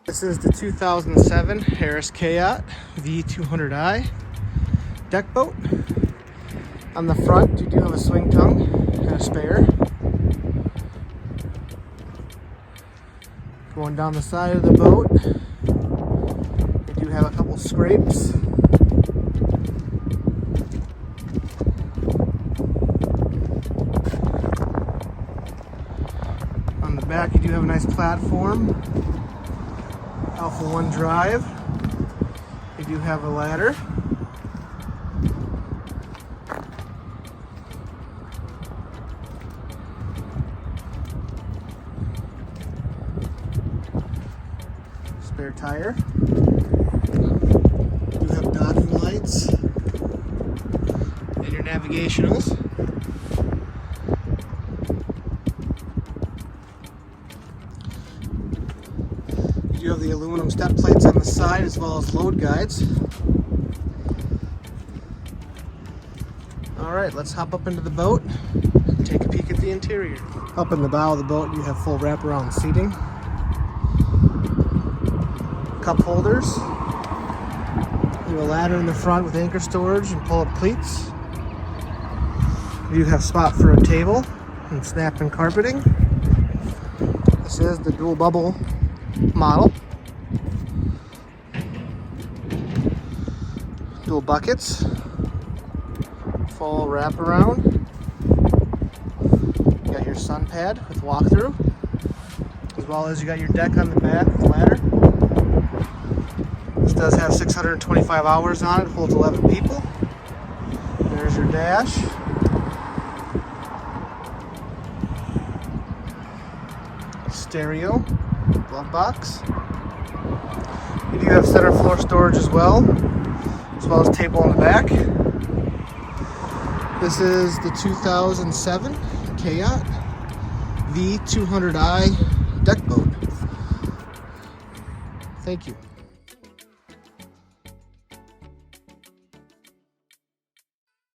This is the 2007 Harris Kayot V200I deck boat. On the front, you do have a swing tongue and a spare. Going down the side of the boat, you do have a couple scrapes. On the back, you do have a nice platform. Alpha 1 drive. You do have a ladder. Spare tire. You do have docking lights and your navigationals. You have the aluminum step plates on the side as well as load guides. Alright, let's hop up into the boat and take a peek at the interior. Up in the bow of the boat you have full wraparound seating, cup holders, you have a ladder in the front with anchor storage and pull-up cleats. You have spot for a table and snap-in carpeting. This is the dual bubble model. Dual buckets, full wraparound. You got your sun pad with walkthrough, as well as you got your deck on the back with ladder. This does have 625 hours on it, holds 11 people. There's your dash. Stereo, glove box. You do have center floor storage as well as table on the back. This is the 2007 Kayot V200I deck boat. Thank you.